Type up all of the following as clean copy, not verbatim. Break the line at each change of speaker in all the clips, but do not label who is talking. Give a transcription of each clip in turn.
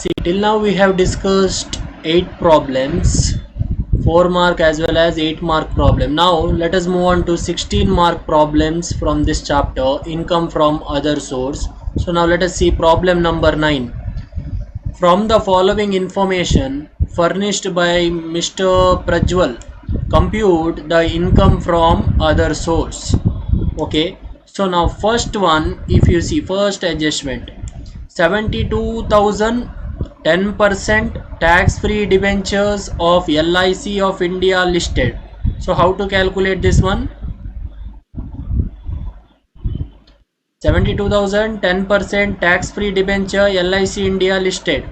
See, till now we have discussed 8 problems, 4 mark as well as 8 mark problem. Now let us move on to 16 mark problems from this chapter, income from other source. So now let us see problem number 9. From the following information furnished by Mr. Prajwal, compute the income from other source. Okay, so now first one, if you see first adjustment, 72,000 10% tax free debentures of LIC of India listed. So how to calculate this one? 72,000 10% tax free debenture LIC India listed.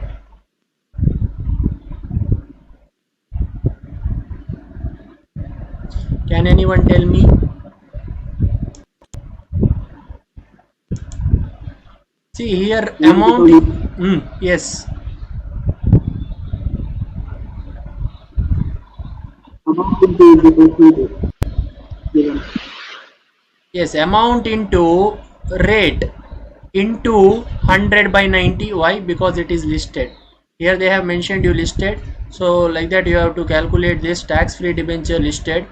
Can anyone tell me? See here amount. Yes. Yes, amount into rate into 100 by 90. Why? Because it is listed. Here they have mentioned you listed. So like that you have to calculate this tax free debenture listed.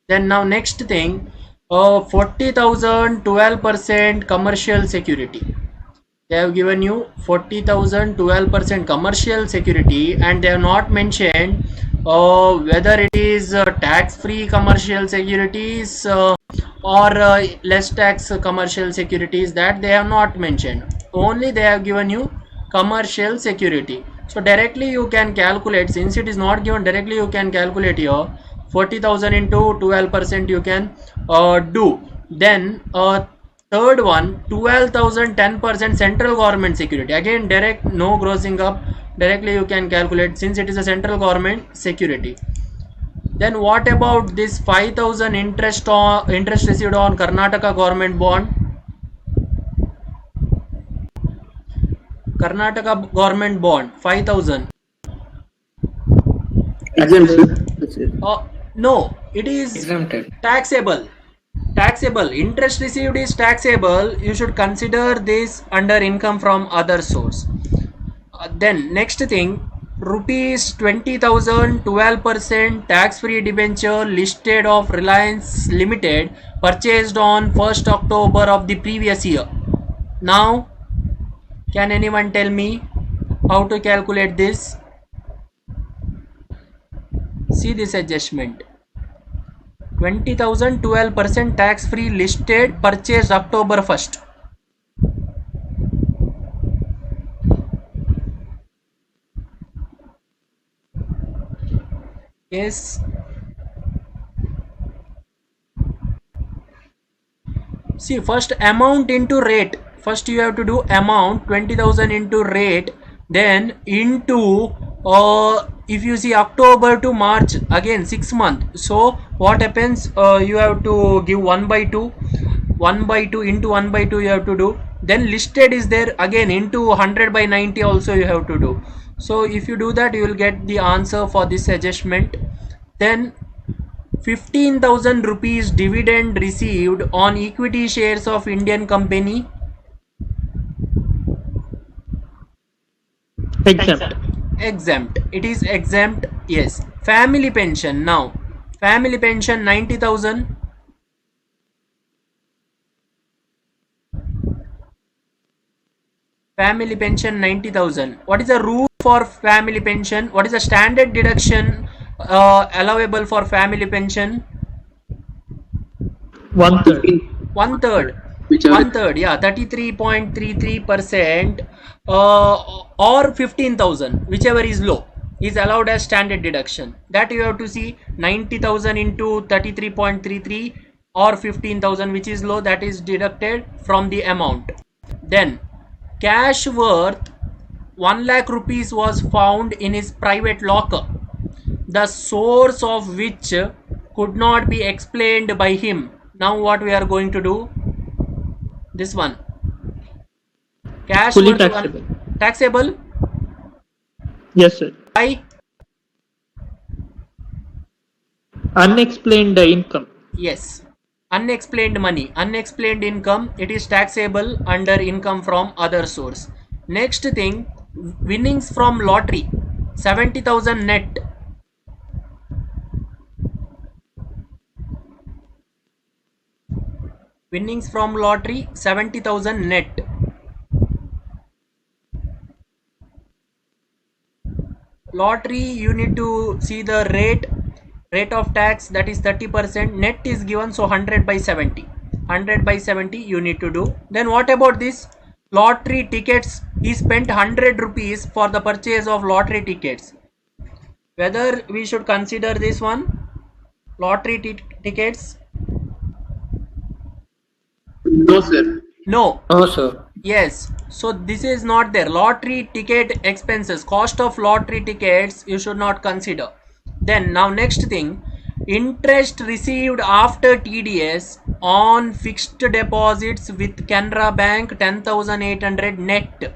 Then now next thing, 40,000 12% commercial security. They have given you 40,000 12% commercial security, and they have not mentioned whether it is tax free commercial securities or less tax commercial securities. That they have not mentioned. Only they have given you commercial security. So directly you can calculate, since it is not given directly, you can calculate here 40,000 into 12% you can do. Then third one, 12,000 10% central government security. Again direct, no grossing up, directly you can calculate since it is a central government security. Then what about this 5,000 interest received on Karnataka government bond? Karnataka government bond 5,000. No, it is exempted. Taxable. Interest received is taxable. You should consider this under income from other source. Then next thing, rupees 20,000 12% tax free debenture listed of Reliance Limited purchased on 1st October of the previous year. Now can anyone tell me how to calculate this? See this adjustment, 20,000 12% tax free listed purchased October 1st. Yes. See, first amount into rate. First you have to do amount 20,000 into rate, then into if you see October to March, again 6 months. So what happens, you have to give 1 by 2 into 1 by 2 you have to do. Then listed is there, again into 100 by 90 also you have to do. So if you do that, you will get the answer for this adjustment. Then 15,000 rupees dividend received on equity shares of Indian company. Exempt. It is exempt. Yes. Family pension. Now family pension 90,000. Family pension 90,000. What is the rule for family pension? What is the standard deduction allowable for family pension? One third. Yeah, 33.33% or 15,000, whichever is low, is allowed as standard deduction. That you have to see, 90,000 into 33.33 or 15,000, which is low, that is deducted from the amount. Then cash worth 1 lakh rupees was found in his private locker, the source of which could not be explained by him. Now what we are going to do? This one, cash
fully taxable.
Taxable?
Yes, sir.
Why?
Unexplained income.
Yes, unexplained money, unexplained income, it is taxable under income from other source. Next thing, Winnings from lottery 70,000 net. Winnings from lottery 70,000 net. Lottery, you need to see the rate of tax, that is 30%. Net is given, so 100 by 70. 100 by 70 you need to do. Then what about this lottery tickets? He spent 100 rupees for the purchase of lottery tickets. Whether we should consider this one, lottery tickets?
No, sir.
No.
No, sir.
Yes, so this is not there. Lottery ticket expenses, cost of lottery tickets, you should not consider. Then now next thing, interest received after TDS on fixed deposits with Canara Bank 10,800 net.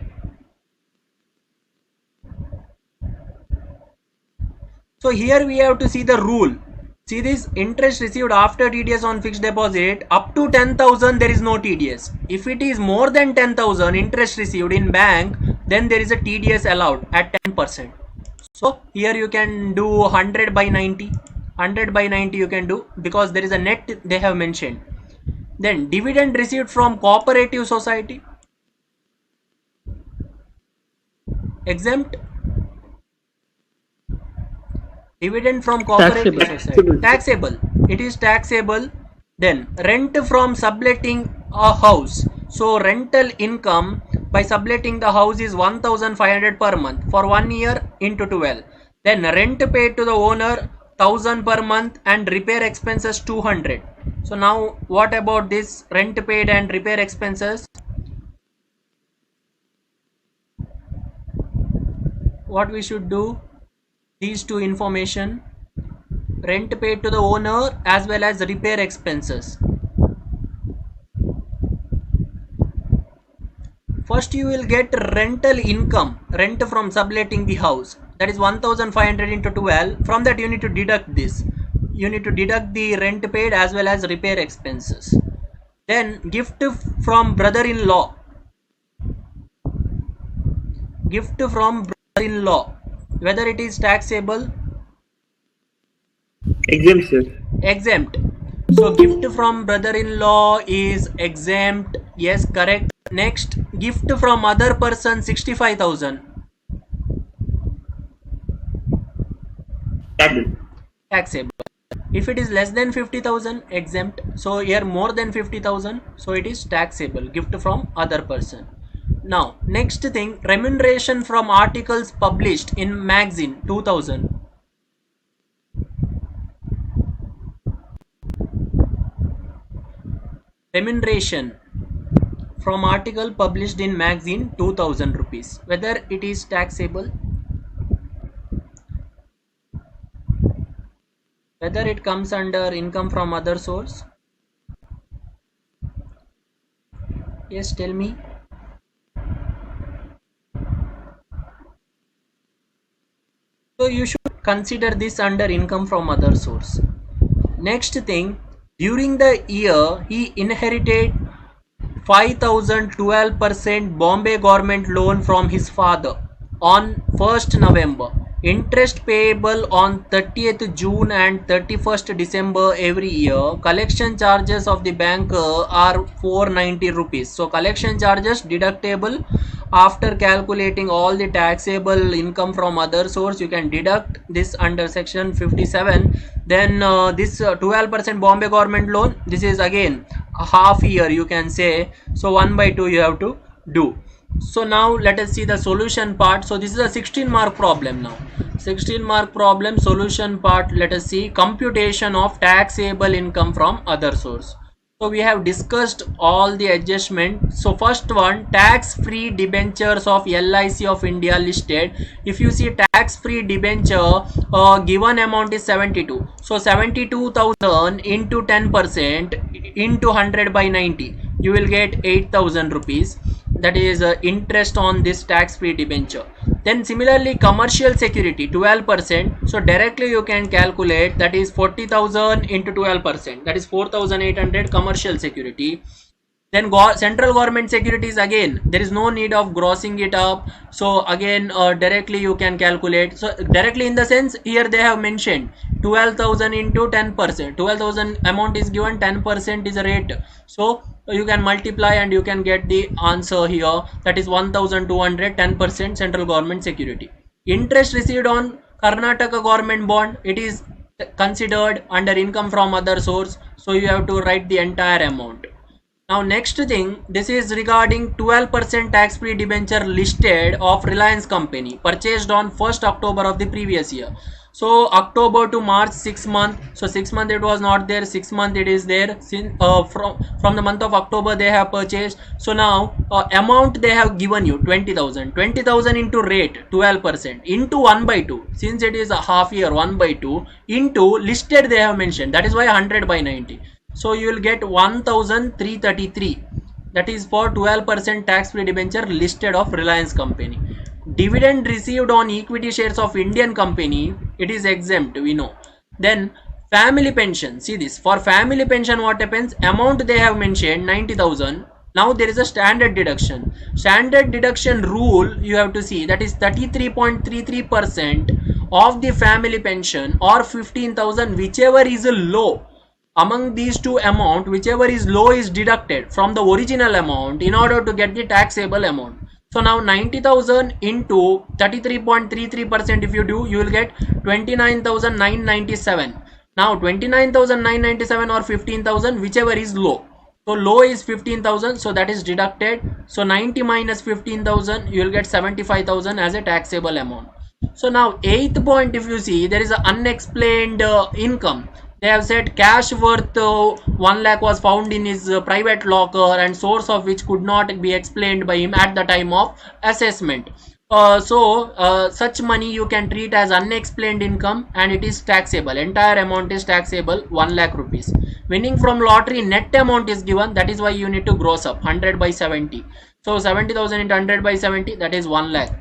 So here we have to see the rule. See this, interest received after TDS on fixed deposit up to 10,000 there is no TDS. If it is more than 10,000 interest received in bank, then there is a TDS allowed at 10%. So here you can do 100 by 90. 100 by 90 you can do, because there is a net they have mentioned. Then dividend received from cooperative society, exempt. Dividend from cooperative society, taxable. It is taxable. Then rent from subletting a house. So rental income by subletting the house is 1,500 per month for 1 year into 12. Then rent paid to the owner 1,000 per month and repair expenses 200. So now what about this rent paid and repair expenses? What we should do? These two information, rent paid to the owner as well as repair expenses. First you will get rental income, rent from subletting the house, that is 1,500 into 12. From that you need to deduct this. You need to deduct the rent paid as well as repair expenses. Then gift from brother-in-law. Gift from brother-in-law, whether it is taxable?
Exempt, sir.
Exempt. So gift from brother-in-law is exempt. Yes, correct. Next, gift from other person 65,000. Taxable. If it is less than 50,000, exempt. So here more than 50,000, so it is taxable. Gift from other person. Now next thing, remuneration from articles published in magazine 2000. Remuneration from article published in magazine 2000 rupees, whether it is taxable, whether it comes under income from other source. Yes, tell me. So you should consider this under income from other source. Next thing, during the year he inherited 5,012% Bombay government loan from his father on 1st November. Interest payable on 30th June and 31st December every year. Collection charges of the bank are 490 rupees. So collection charges deductible after calculating all the taxable income from other source. You can deduct this under section 57. Then this 12% Bombay government loan, this is again a half year you can say. So 1 by 2 you have to do. So now let us see the solution part. So this is a 16 mark problem. Now 16 mark problem solution part. Let us see computation of taxable income from other source. So we have discussed all the adjustment. So first one, tax free debentures of LIC of India listed. If you see tax free debenture, given amount is 72. So 72,000 into 10% into 100 by 90, you will get 8,000 rupees. That is interest on this tax free debenture. Then similarly commercial security 12%. So directly you can calculate, that is 40,000 into 12%, that is 4,800 commercial security. Then central government securities, again there is no need of grossing it up, so again directly you can calculate. So directly in the sense, here they have mentioned 12,000 into 10%, 12,000 amount is given, 10% is a rate, so you can multiply and you can get the answer here, that is 1,200, 10% central government security. Interest received on Karnataka government bond, it is considered under income from other source, so you have to write the entire amount. Now next thing, this is regarding 12% tax-free debenture listed of Reliance Company purchased on 1st October of the previous year. So October to March, 6 months. So 6 months it was not there, 6 months it is there. Since from the month of October they have purchased. So now amount they have given you 20,000. 20,000 into rate 12% into 1 by 2. Since it is a half year, 1 by 2 into listed they have mentioned. That is why 100 by 90. So you will get 1,333. That is for 12% tax-free debenture listed of Reliance Company. Dividend received on equity shares of Indian company, it is exempt, we know. Then family pension, see this, for family pension what happens, amount they have mentioned 90,000. Now there is a standard deduction. Standard deduction rule you have to see, that is 33.33% of the family pension or 15,000, whichever is low. Among these two amount, whichever is low is deducted from the original amount in order to get the taxable amount. So now 90,000 into 33.33% if you do, you will get 29,997. Now 29,997 or 15,000, whichever is low. So low is 15,000, so that is deducted. So 90 minus 15,000, you will get 75,000 as a taxable amount. So now 8th point, if you see, there is an unexplained income. They have said cash worth 1 lakh was found in his private locker and source of which could not be explained by him at the time of assessment. Such money you can treat as unexplained income and it is taxable. Entire amount is taxable, 1 lakh rupees. Winning from lottery net amount is given, that is why you need to gross up 100 by 70. So 70,000 into 100 by 70, that is 1 lakh.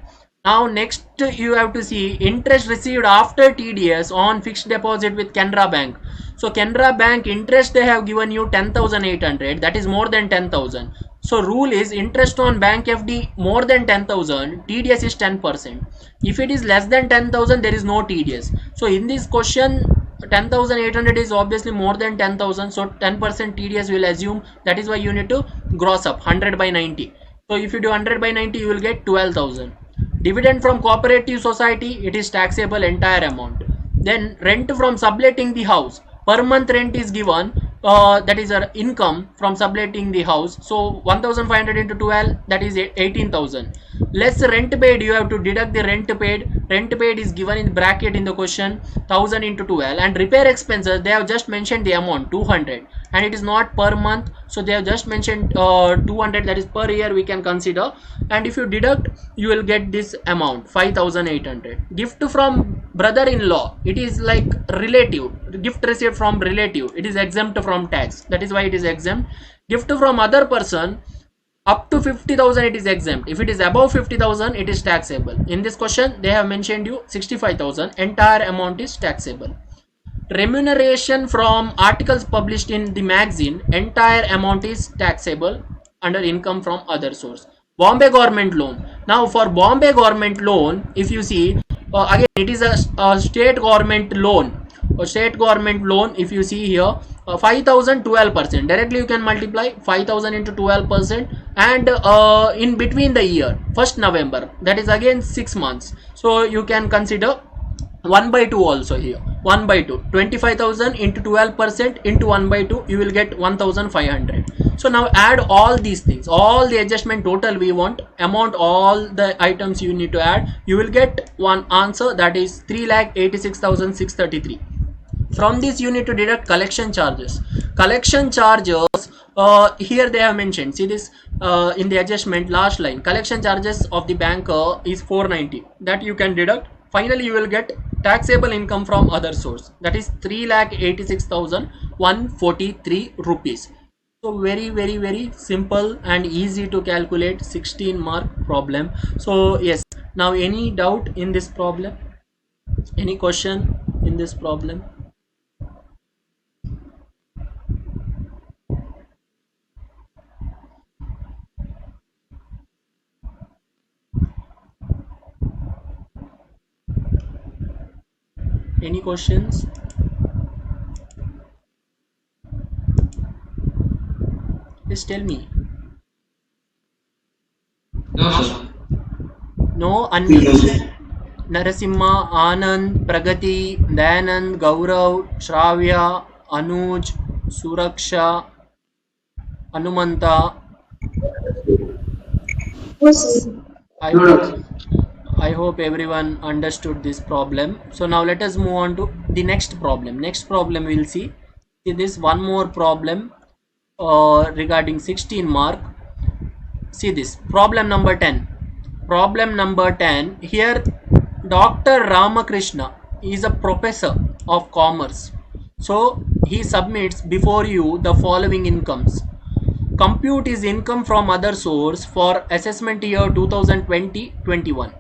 Now next you have to see interest received after TDS on fixed deposit with Canara Bank. So Canara Bank interest they have given you 10,800, that is more than 10,000. So rule is interest on bank FD more than 10,000, TDS is 10%. If it is less than 10,000, there is no TDS. So in this question 10,800 is obviously more than 10,000, so 10% TDS will assume, that is why you need to gross up 100 by 90. So if you do 100 by 90, you will get 12,000. Dividend from cooperative society, it is taxable entire amount. Then rent from subletting the house, per month rent is given, that is our income from subletting the house. So 1,500 into 12, that is 18,000. Less rent paid, you have to deduct the rent paid. Rent paid is given in bracket in the question, 1,000 into 12. And repair expenses, they have just mentioned the amount 200 and it is not per month, so they have just mentioned 200, that is per year we can consider. And if you deduct, you will get this amount 5,800. Gift from brother-in-law, it is like relative, gift received from relative, it is exempt from tax, that is why it is exempt. Gift from other person up to 50,000, it is exempt. If it is above 50,000, it is taxable. In this question they have mentioned you 65,000, entire amount is taxable. Remuneration from articles published in the magazine, entire amount is taxable under income from other source. Bombay government loan, now for Bombay government loan, if you see, again it is a state government loan. State government loan, if you see here, 5,000, 12%, directly you can multiply 5,000 into 12%, and in between the year 1st November, that is again 6 months, so you can consider 1 by 2 also here, 1 by 2, 25,000 into 12% into 1 by 2, you will get 1,500. So now add all these things, all the adjustment total we want, amount, all the items you need to add, you will get one answer, that is 3,86,633. From this you need to deduct collection charges. Collection charges, here they have mentioned, see this in the adjustment last line, collection charges of the banker is 490, that you can deduct. Finally you will get taxable income from other source, that is 3,86,143 rupees. So very simple and easy to calculate 16 mark problem. So yes, now any doubt in this problem, any question in this problem? Any questions? Please tell me.
No, sir.
No, unmute. Narasimha, Anand, Pragati, Dayanand, Gaurav, Shravya, Anuj, Suraksha, Anumanta. I hope I hope everyone understood this problem. So now let us move on to the next problem. Next problem we'll see. See this one more problem regarding 16 mark. See this problem number 10. Problem number 10. Here Dr. Ramakrishna is a professor of commerce. So he submits before you the following incomes. Compute his income from other source for assessment year 2020-21.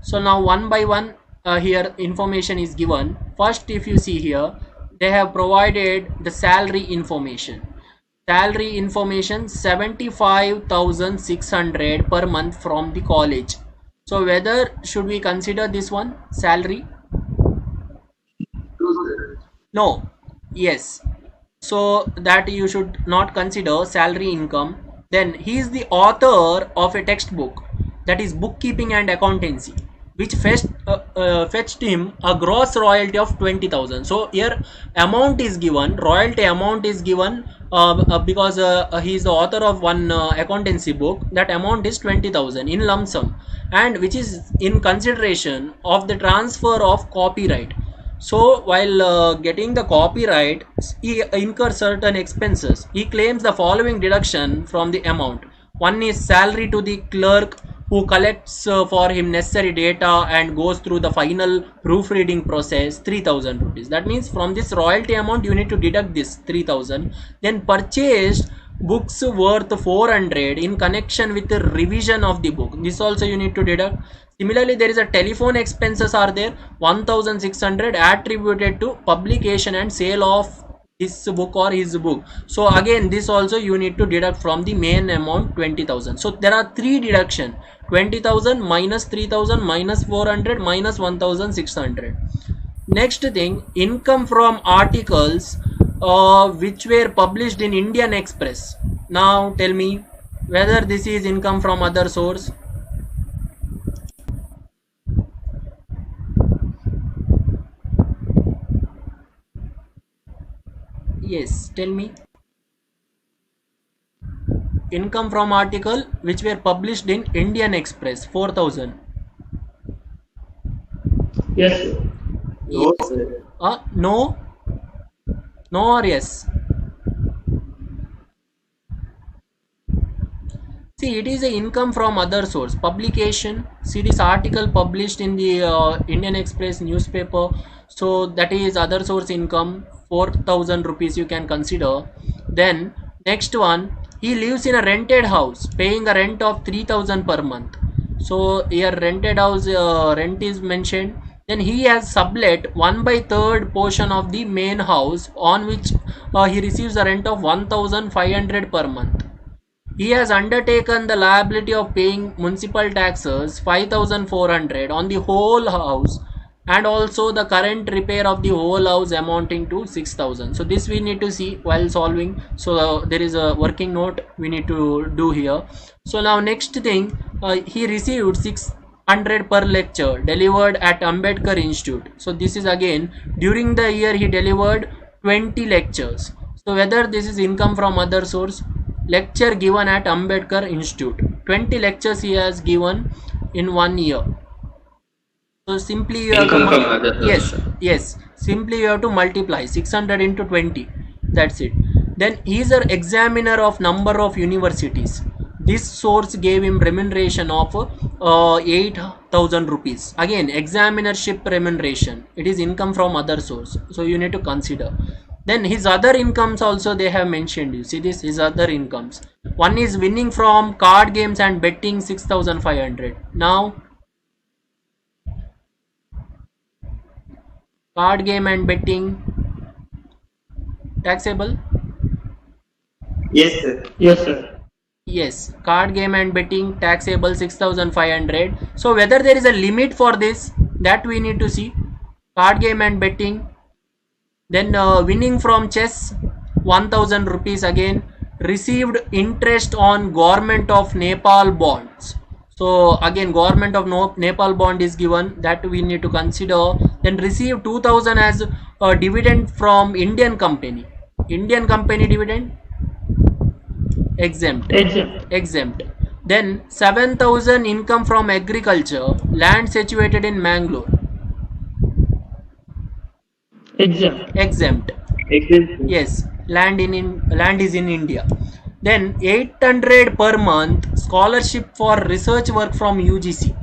So now one by one here information is given. First, if you see here, they have provided the salary information. Salary information 75,600 per month from the college. So whether should we consider this one salary? No. Yes. So that you should not consider salary income. Then he is the author of a textbook, that is bookkeeping and accountancy, which fetched him a gross royalty of 20,000. So here amount is given, royalty amount is given because he is the author of one accountancy book. That amount is 20,000 in lump sum, and which is in consideration of the transfer of copyright. So while getting the copyright, he incurs certain expenses. He claims the following deduction from the amount. One is salary to the clerk who collects for him necessary data and goes through the final proofreading process, 3,000 rupees. That means from this royalty amount you need to deduct this 3,000. Then purchased books worth 400 in connection with the revision of the book. This also you need to deduct. Similarly, there is a telephone expenses are there, 1,600 attributed to publication and sale of this book or his book. So again this also you need to deduct from the main amount 20,000. So there are three deduction: 20,000 minus 3,000 minus 400 minus 1,600. Next thing, income from articles which were published in Indian Express. Now tell me whether this is income from other source. Yes, tell me. Income from article which were published in Indian Express, 4,000.
Yes, sir.
No, sir.
No? No or yes? See, it is a income from other source. Publication. See this article published in the Indian Express newspaper. So that is other source income. 4,000 rupees you can consider. Then next one, he lives in a rented house, paying a rent of 3,000 per month. So here rented house rent is mentioned. Then he has sublet 1/3 portion of the main house, on which he receives a rent of 1,500 per month. He has undertaken the liability of paying municipal taxes 5,400 on the whole house, and also the current repair of the whole house amounting to 6,000. So this we need to see while solving. So there is a working note we need to do here. So now next thing, he received 600 per lecture delivered at Ambedkar Institute. So this is again during the year he delivered 20 lectures. So whether this is income from other source. Lecture given at Ambedkar Institute, 20 lectures he has given in 1 year. So simply you have
Income from
to
other source.
yes, simply you have to multiply 600 into 20. That's it. Then he is an examiner of number of universities. This source gave him remuneration of 8,000 rupees. Again, examinership remuneration. It is income from other source. So you need to consider. Then his other incomes also they have mentioned. You see this, his other incomes. One is winning from card games and betting, 6,500. Now card game and betting taxable?
Yes, sir.
Yes, sir.
Yes, card game and betting taxable, 6,500. So whether there is a limit for this, that we need to see. card game and betting. Then winning from chess, 1000 rupees again. Received interest on government of Nepal bonds. So again government of Nepal bond is given, that we need to consider. Then receive 2000 as a dividend from Indian company. Indian company dividend, exempt.
Exempt.
Exempt. Then 7000 income from agriculture, land situated in Mangalore.
Exempt.
Exempt.
Exempt.
Yes, land is in India. Then 800 per month scholarship for research work from UGC,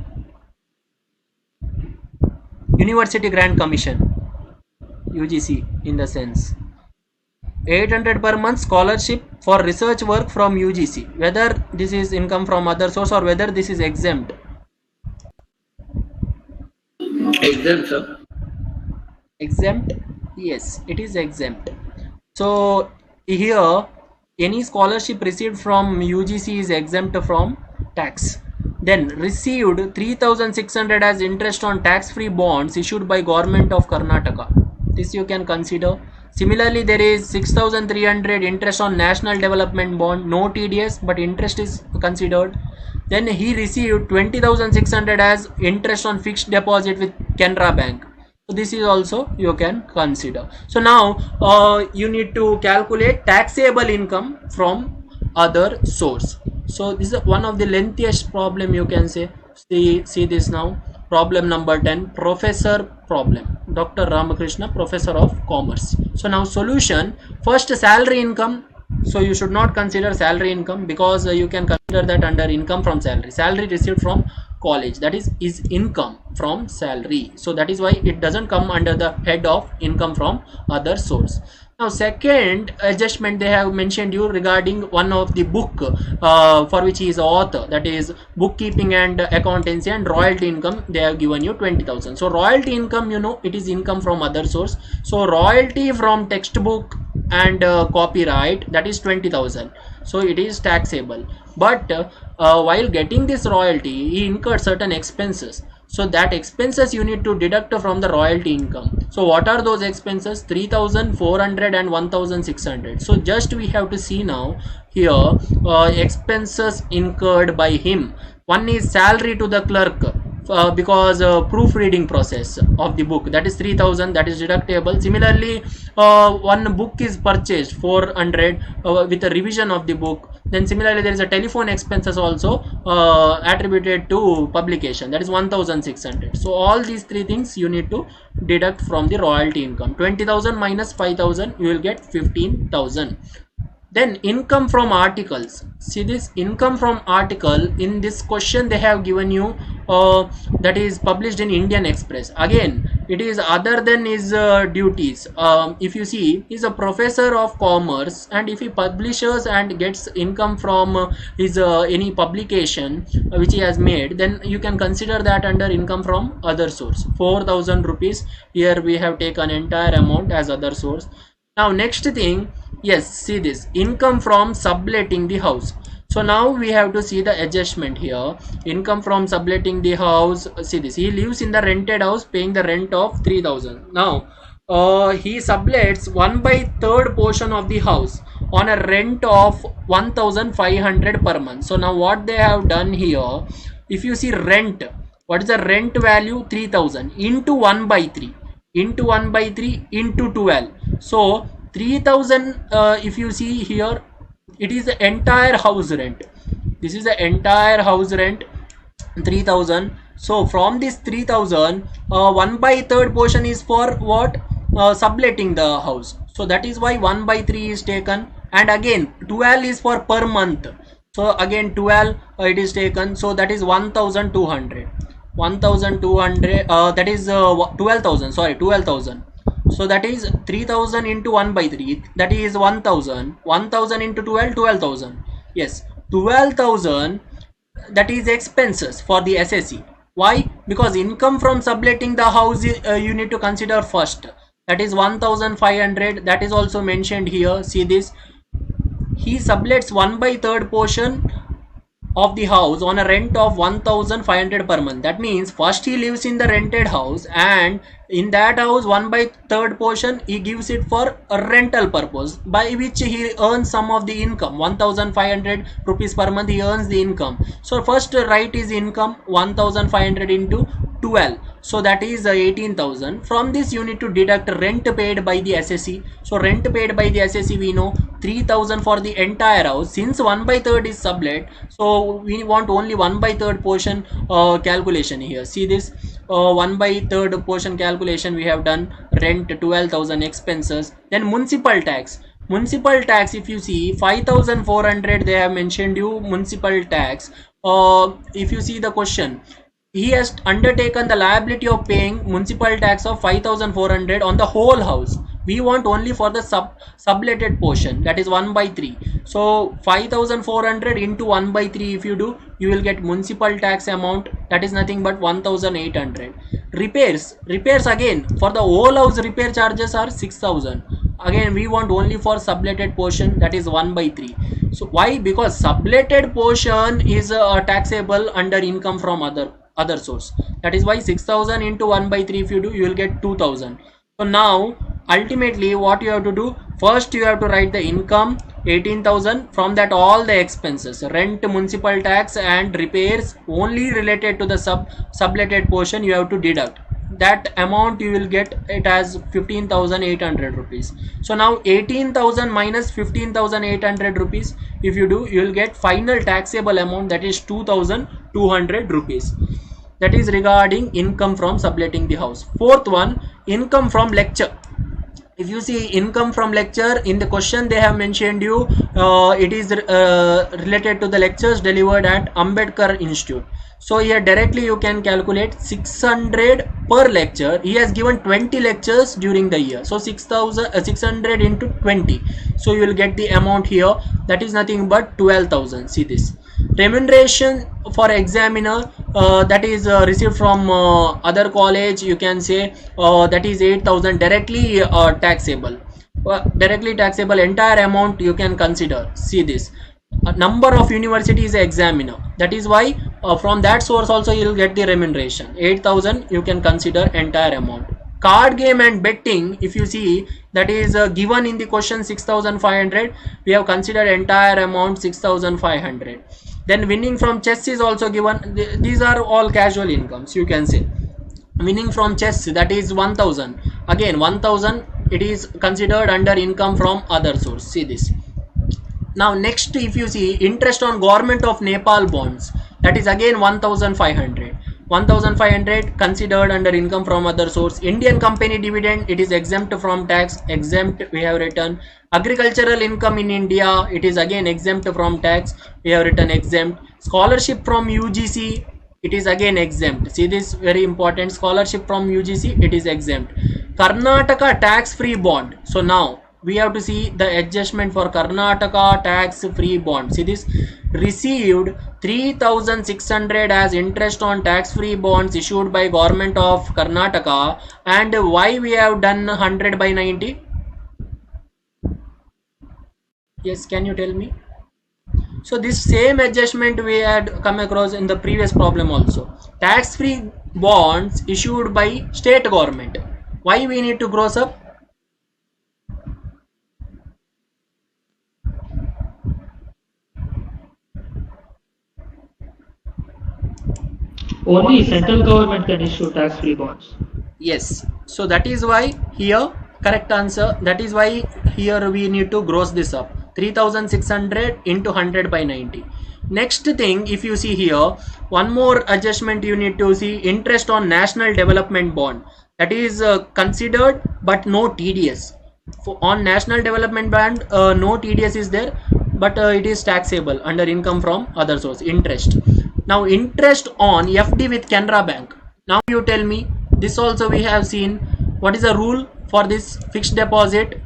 University Grant Commission, UGC in the sense. 800 per month scholarship for research work from UGC. Whether this is income from other source or whether this is exempt.
Exempt, sir.
Exempt? Yes, it is exempt. So here any scholarship received from UGC is exempt from tax. Then received 3600 as interest on tax-free bonds issued by government of Karnataka. This you can consider. Similarly, there is 6300 interest on national development bond, no TDS, but interest is considered. Then he received 20,600 as interest on fixed deposit with Canara Bank. So this is also you can consider. So now you need to calculate taxable income from other source. So this is one of the lengthiest problem, you can say. See this now. Problem number 10, professor problem. Dr. Ramakrishna, professor of commerce. So now solution. First, salary income. So you should not consider salary income, because you can consider that under income from salary. Salary received from college, that is income from salary. So that is why it doesn't come under the head of income from other source. Now second adjustment they have mentioned you regarding one of the book for which he is author, that is bookkeeping and accountancy and royalty income. They have given you 20,000. So royalty income, you know, it is income from other source. So royalty from textbook and copyright, that is 20,000. So it is taxable. But while getting this royalty, he incurred certain expenses. So that expenses you need to deduct from the royalty income. So what are those expenses? 3,400 and 1,600. So just we have to see now here expenses incurred by him. One is salary to the clerk, because proofreading process of the book, that is 3,000, that is deductible. Similarly, one book is purchased 400 with a revision of the book. Then similarly there is a telephone expenses also attributed to publication, that is 1,600. So all these three things you need to deduct from the royalty income. 20,000 minus 5,000, you will get 15,000. Then income from articles. See this income from article, in this question they have given you that is published in Indian Express. Again it is other than his duties. If you see, he is a professor of commerce, and if he publishes and gets income from his any publication which he has made, then you can consider that under income from other source. 4,000 rupees, here we have taken entire amount as other source. Now next thing, yes, see this income from subletting the house. So now we have to see the adjustment here. Income from subletting the house. See this, he lives in the rented house paying the rent of 3,000. Now he sublets 1/3 portion of the house on a rent of 1,500 per month. So now what they have done here, if you see rent, what is the rent value? 3,000 into 1/3 into 1/3 into 12. So 3,000, if you see here, it is the entire house rent. This is the entire house rent, 3,000. So from this 3,000, 1/3 portion is for what? Subletting the house. So that is why 1/3 is taken, and again 12 is for per month. So again 12 it is taken. So that is 1,200. 1,200, that is 12,000. Sorry, 12,000. So that is 3,000 into 1/3, that is 1,000. 1,000 into 12, 12,000. Yes, 12,000, that is expenses for the SSC. Why? Because income from subletting the house you need to consider first. That is 1,500. That is also mentioned here. See this, he sublets 1/3 portion of the house on a rent of 1500 per month. That means first he lives in the rented house, and in that house 1/3 portion he gives it for a rental purpose, by which he earns some of the income. 1500 rupees per month he earns the income. So first write his income 1500 into 12, so that is 18,000. From this you need to deduct rent paid by the assessee. So rent paid by the assessee, we know 3,000 for the entire house. Since 1/3 is sublet, so we want only 1/3 portion calculation here. See this 1/3 portion calculation we have done. Rent 12,000, expenses, then municipal tax. Municipal tax, if you see 5,400 they have mentioned you municipal tax. If you see the question, he has undertaken the liability of paying municipal tax of 5,400 on the whole house. We want only for the subletted portion, that is 1/3. So 5,400 into 1/3, if you do, you will get municipal tax amount, that is nothing but 1,800. Repairs again, for the whole house repair charges are 6,000. Again we want only for subletted portion, that is 1/3. So why? Because subletted portion is taxable under income from other source. That is why 6,000 into 1/3, if you do, you will get 2,000. So now ultimately what you have to do, first you have to write the income 18,000, from that all the expenses, rent, municipal tax and repairs only related to the subletted portion you have to deduct. That amount you will get it as 15,800 rupees. So now 18,000 minus 15,800 rupees, if you do, you will get final taxable amount, that is 2,200 rupees. That is regarding income from subletting the house. Fourth one, income from lecture. If you see income from lecture, in the question they have mentioned you it is related to the lectures delivered at Ambedkar Institute. So here directly you can calculate 600 per lecture. He has given 20 lectures during the year, so 600 into 20, so you will get the amount here, that is nothing but 12,000. See this remuneration for examiner, that is received from other college, you can say that is 8,000 directly taxable. Directly taxable entire amount you can consider. See this number of universities examiner, that is why from that source also you will get the remuneration 8,000, you can consider entire amount. Card game and betting, if you see, that is given in the question 6,500, we have considered entire amount 6,500. Then winning from chess is also given. These are all casual incomes, you can say. Winning from chess, that is 1,000, again 1,000 it is considered under income from other source. See this. Now next, if you see interest on government of Nepal bonds, that is again 1,500. 1,500 considered under income from other source. Indian company dividend, it is exempt from tax, exempt we have written. Agricultural income in India, it is again exempt from tax, we have written exempt. Scholarship from UGC, it is again exempt. See this, very important, scholarship from UGC, it is exempt. Karnataka tax free bond. So now we have to see the adjustment for Karnataka tax free bond. See this, received 3,600 as interest on tax free bonds issued by government of Karnataka. And why we have done 100/90? Yes, can you tell me? So this same adjustment we had come across in the previous problem also. Tax free bonds issued by state government. Why we need to gross up?
Only central government can issue tax-free bonds.
Yes, so that is why here correct answer, that is why here we need to gross this up, 3,600 into 100/90. Next thing, if you see here, one more adjustment you need to see, interest on national development bond, that is considered but no TDS. On national development bond no TDS is there, but it is taxable under income from other source, interest. Now interest on FD with Canara Bank. Now you tell me, this also we have seen, what is the rule for this fixed deposit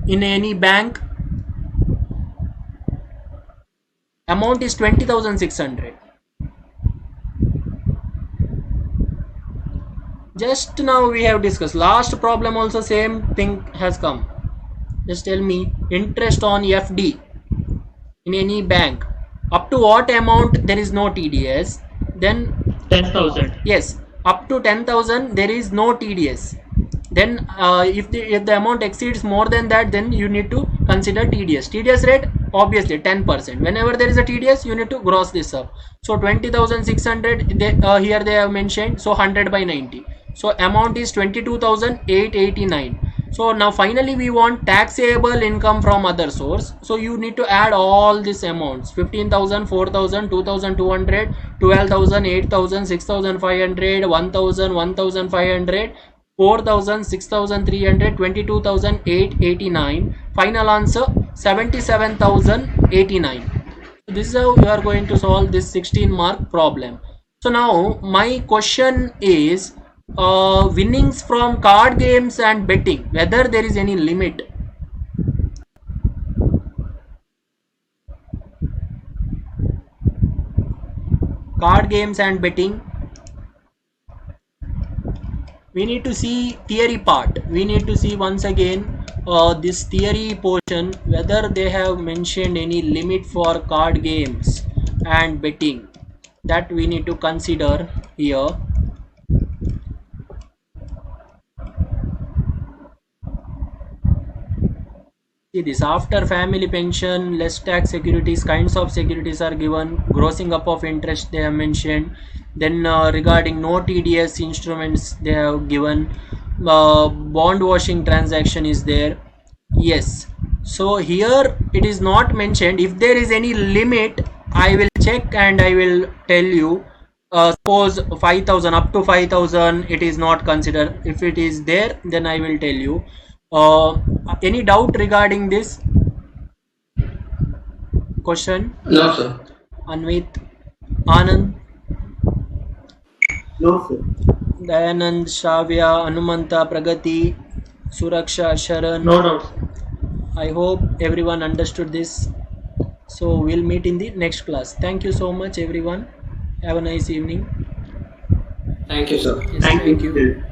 in any bank? Amount is 20,600. Just now we have discussed, last problem also same thing has come. Just tell me, interest on FD in any bank, Up to what amount there is no TDS? Then
10,000.
yes, up to 10,000 there is no TDS. Then if the amount exceeds more than that, then you need to consider TDS. TDS rate obviously 10%. Whenever there is a TDS, you need to gross this up. So 20,600 here they have mentioned. So 100 by 90. So amount is 22,889. So now finally we want taxable income from other source. So you need to add all these amounts: 15,000, 4,000, 2,200, 12,000, 8,000, 6,500, 1,000, 1,500, 4,000, 6,300, 22,889. Final answer 77,089. So this is how you are going to solve this 16 mark problem. So now my question is, winnings from card games and betting, whether there is any limit. Card games and betting, we need to see theory part. We need to see once again this theory portion, whether they have mentioned any limit for card games and betting. That we need to consider here. See this: after family pension, less tax securities, kinds of securities are given, grossing up of interest they have mentioned. Then regarding no TDS instruments they have given, bond washing transaction is there. Yes, so here it is not mentioned. If there is any limit, I will check and I will tell you. Suppose 5,000, up to 5,000 it is not considered. If it is there, then I will tell you. Any doubt regarding this question?
No, sir.
Anvit, Anand,
No, sir.
Dayanand, Shavya, Anumanta, Pragati, Suraksha, Sharan.
No doubts.
I hope everyone understood this. So we'll meet in the next class. Thank you so much everyone. Have a nice evening.
Thank you, sir.
Yes, thank you.